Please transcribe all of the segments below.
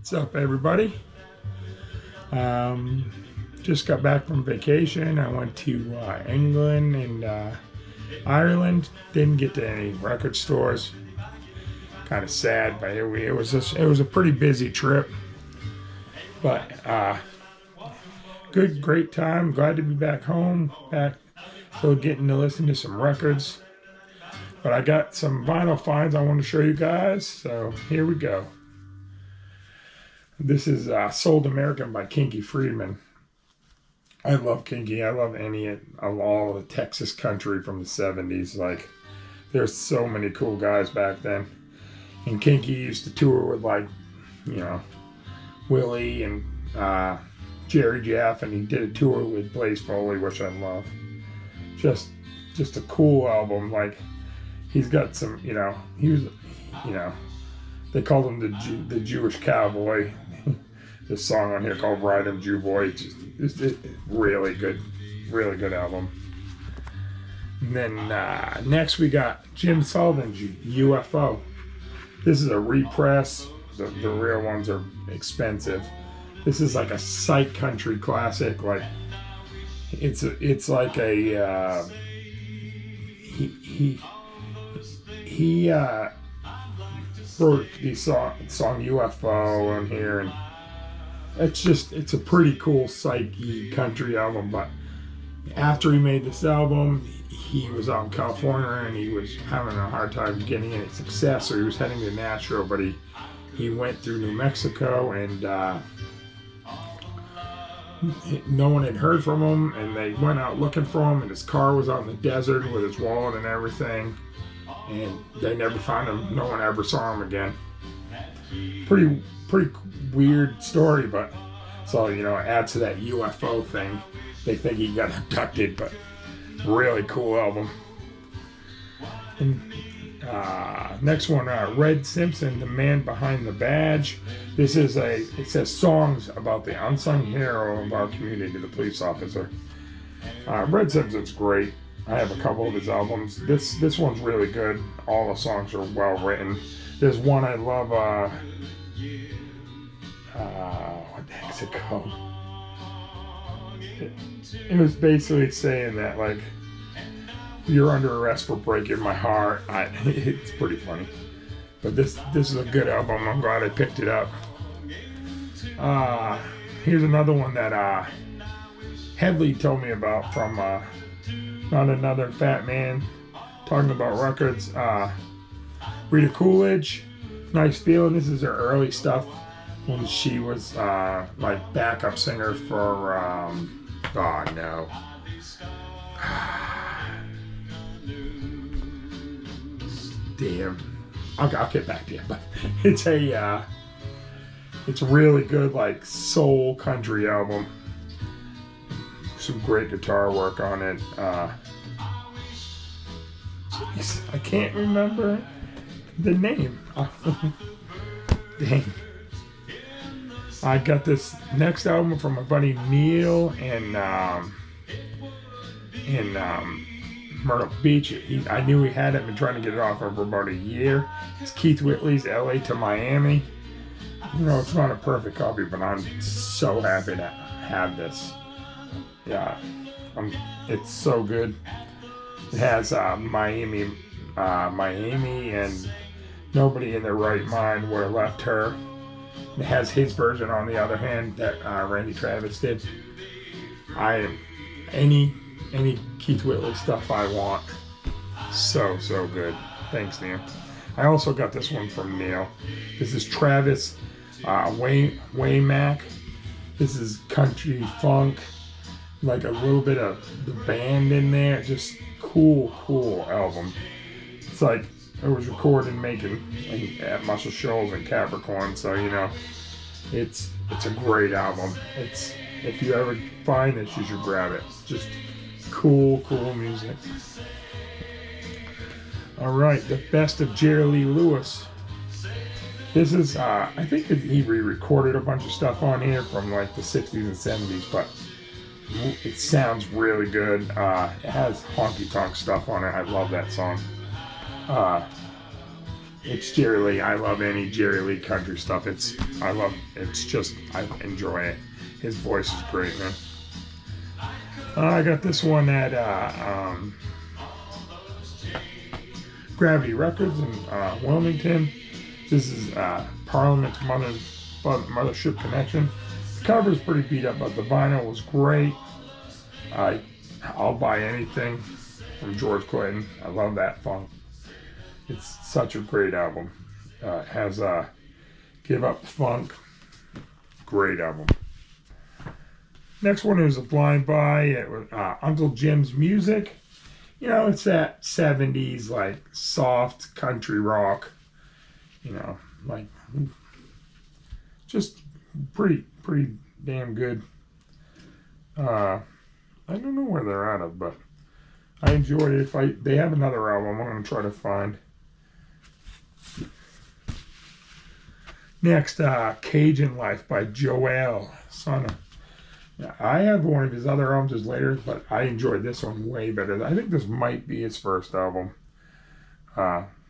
What's up, everybody? Just got back from vacation. I went to England and Ireland. Didn't get to any record stores. Kind of sad, but it was a pretty busy trip. But great time. Glad to be back home. Still getting to listen to some records. But I got some vinyl finds I want to show you guys. So here we go. This is Sold American by Kinky Friedman. I love Kinky. I love any of all the Texas country from the 70s. Like, there's so many cool guys back then. And Kinky used to tour with, like, Willie and Jerry Jeff, and he did a tour with Blaze Foley, which I love. Just a cool album. Like, he's got some, he was, they called him the Jewish cowboy. This song on here called Ride 'Em Jew Boy. It's really good album. And then next we got Jim Sullivan's UFO. This is a repress. The real ones are expensive. This is like a psych country classic. Like it's like a he wrote the song UFO on here, and it's a pretty cool psyche country album. But after he made this album, he was out in California and he was having a hard time getting any success, so he was heading to Nashville, but he went through New Mexico, and no one had heard from him, and they went out looking for him, and his car was out in the desert with his wallet and everything, and they never found him. No one ever saw him again. Pretty weird story, but so add to that UFO thing. They think he got abducted, but really cool album. And next one, Red Simpson, The Man Behind the Badge. This is it says songs about the unsung hero of our community, the police officer. Red Simpson's great. I have a couple of his albums. This one's really good. All the songs are well written. There's one I love. What the heck's it called? It was basically saying that, like, you're under arrest for breaking my heart. It's pretty funny. But this is a good album. I'm glad I picked it up. Here's another one that Headley told me about from Not Another Fat Man, talking about records. Rita Coolidge, Nice Feeling. This is her early stuff when she was like backup singer for oh no. Damn. I'll get back to you, but it's a really good, like, soul country album. Some great guitar work on it. Jeez, I can't remember the name. Dang. I got this next album from my buddy Neil in Myrtle Beach. I knew he had it. Been trying to get it off for about a year. It's Keith Whitley's LA to Miami. It's not a perfect copy, but I'm so happy to have this. Yeah, it's so good. It has Miami, and Nobody in Their Right Mind Would Have Left Her. It has his version, on the other hand, that Randy Travis did. Any Keith Whitley stuff I want. So good. Thanks, Neil. I also got this one from Neil. This is Travis Waymack. This is country funk, like a little bit of the band in there. Just cool album. It's like it was recorded and making at Muscle Shoals and Capricorn, so it's a great album. If you ever find this, you should grab it. Just cool music. All right, the best of Jerry Lee Lewis. This is I think he re-recorded a bunch of stuff on here from like the 60s and 70s, but it sounds really good. It has honky tonk stuff on it. I love that song. it's Jerry Lee. I love any Jerry Lee country stuff. I enjoy it. His voice is great, man. I got this one at Gravity Records in Wilmington. This is Parliament's Mothership Connection. The cover is pretty beat up, but the vinyl was great. I'll buy anything from George Clinton. I love that funk. It's such a great album. It has Give Up the Funk. Great album. Next one is A Blind Buy. It was Uncle Jim's Music. You know, it's that 70s, like, soft country rock. You know, like, just pretty damn good. I don't know where they're out of, but I enjoyed it. They have another album I'm going to try to find. Next, Cajun Life by Joel Sana. Yeah, I have one of his other albums later, but I enjoyed this one way better. I think this might be his first album.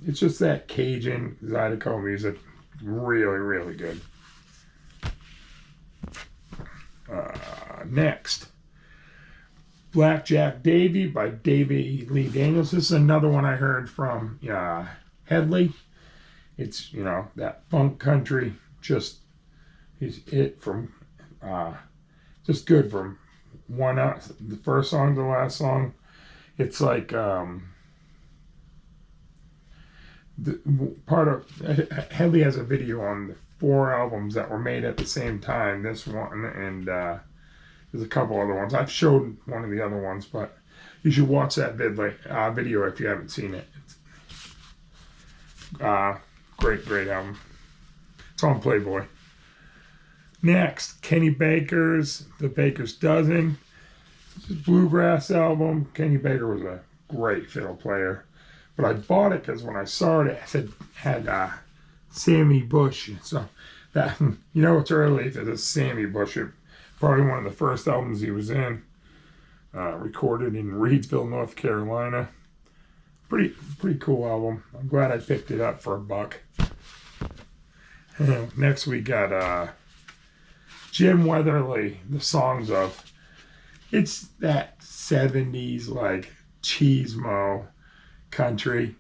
It's just that Cajun Zydeco music. Really, really good. Next, Blackjack Davy by Davy Lee Daniels. This is another one I heard from Headley. It's, you know, that funk country, just from just good from the first song to the last song. It's like Headley has a video on the 4 albums that were made at the same time. This one and there's a couple other ones. I've showed one of the other ones, but you should watch that video if you haven't seen it. Great album. It's on Playboy. Next, Kenny Baker's The Baker's Dozen. It's a bluegrass album. Kenny Baker was a great fiddle player. But I bought it because when I saw it, it had Sammy Bush. So that, you know, it's early if it's Sammy Bush. Probably one of the first albums he was in. Recorded in Reidsville, North Carolina. Pretty cool album. I'm glad I picked it up for $1. Next we got Jim Weatherly, The Songs Of. It's that 70s like cheesemo country.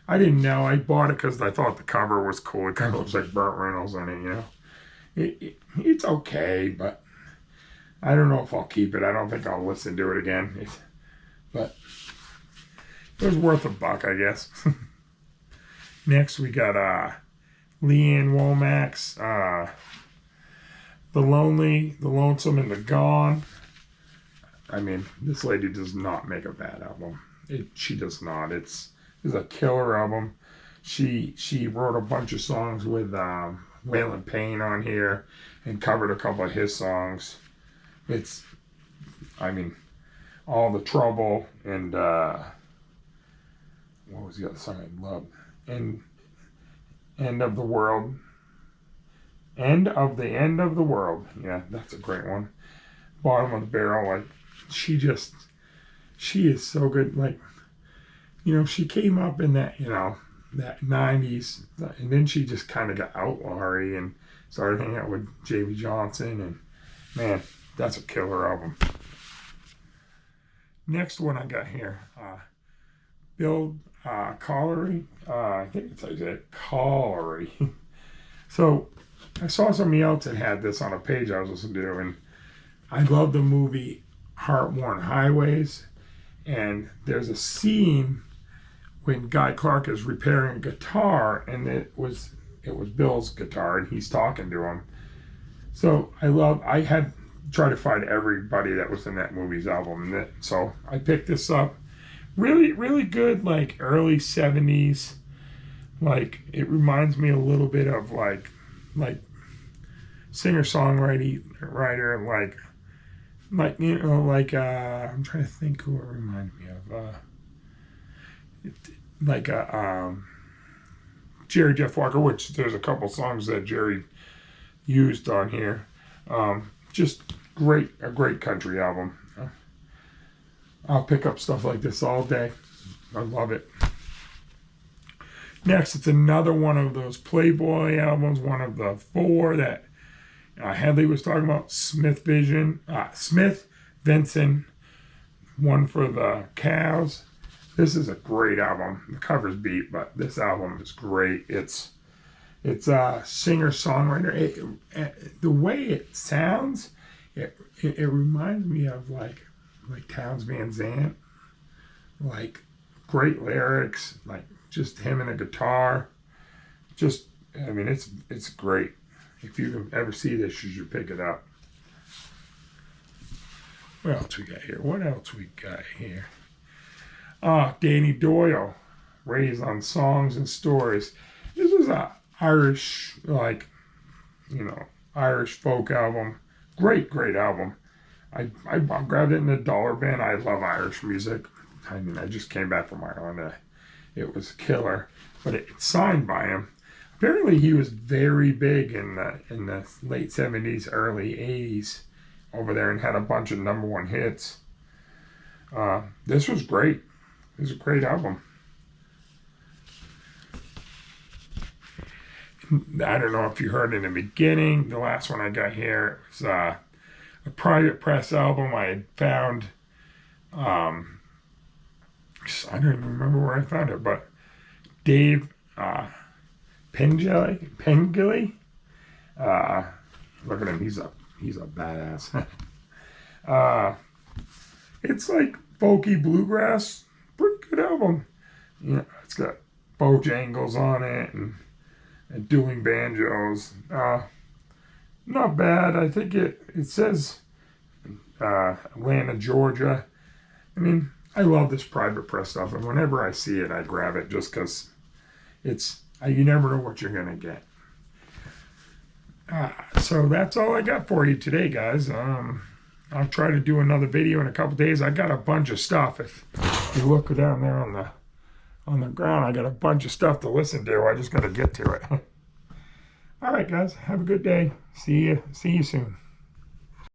I didn't know. I bought it because I thought the cover was cool. It kind of looks like Burt Reynolds on it, you know. It's okay, but I don't know if I'll keep it. I don't think I'll listen to it again. But it was worth $1, I guess. Next, we got Leanne Womack's The Lonely, The Lonesome, and The Gone. I mean, this lady does not make a bad album. She does not. It's a killer album. She wrote a bunch of songs with Waylon Payne on here and covered a couple of his songs. It's, I mean, All the Trouble and what was the other song I loved? End of the World. End of the World. Yeah, that's a great one. Bottom of the Barrel. Like, she is so good. Like, you know, she came up in that, you know, that 90s, and then she just kind of got outlawy and started hanging out with J.B. Johnson, and man, that's a killer album. Next one I got here, Bill Collery. I think it's like that, Collery. So I saw somebody else that had this on a page I was listening to, and I love the movie Heart-Worn Highways, and there's a scene when Guy Clark is repairing a guitar, and it was Bill's guitar, and he's talking to him. So I had tried to find everybody that was in that movie's album, and so I picked this up. Really, really good, like early 70s. Like, it reminds me a little bit of like singer-songwriter, like you know, like I'm trying to think who it reminded me of. Jerry Jeff Walker, which there's a couple songs that Jerry used on here. Just a great country album. I'll pick up stuff like this all day. I love it. Next, it's another one of those Playboy albums, one of the 4 that Headley was talking about. Smith Vincent, one for the Cows. This is a great album. The cover's beat, but this album is great. It's a singer-songwriter. The way it sounds, it reminds me of like Townes Van Zandt. Like great lyrics, like just him and a guitar. I mean, it's great. If you can ever see this, you should pick it up. What else we got here? Danny Doyle, Raised on Songs and Stories. This is a Irish, Irish folk album. Great album. I grabbed it in the dollar bin. I love Irish music. I mean, I just came back from Ireland. It was killer. But it's signed by him. Apparently, he was very big in the late 70s, early 80s over there and had a bunch of #1 hits. This was great. It was a great album. I don't know if you heard in the beginning. The last one I got here was a Private Press album I had found. I don't even remember where I found it, but Dave Pengilly. Look at him. He's a badass. It's like folky bluegrass. Pretty good album. It's got Bojangles on it and dueling banjos. Not bad. I think it says Atlanta, Georgia. I mean, I love this Private Press stuff, and whenever I see it, I grab it just because you never know what you're going to get. So that's all I got for you today, guys. I'll try to do another video in a couple days. I got a bunch of stuff. If you look down there on the ground, I got a bunch of stuff to listen to. I just got to get to it. All right, guys. Have a good day. See you soon.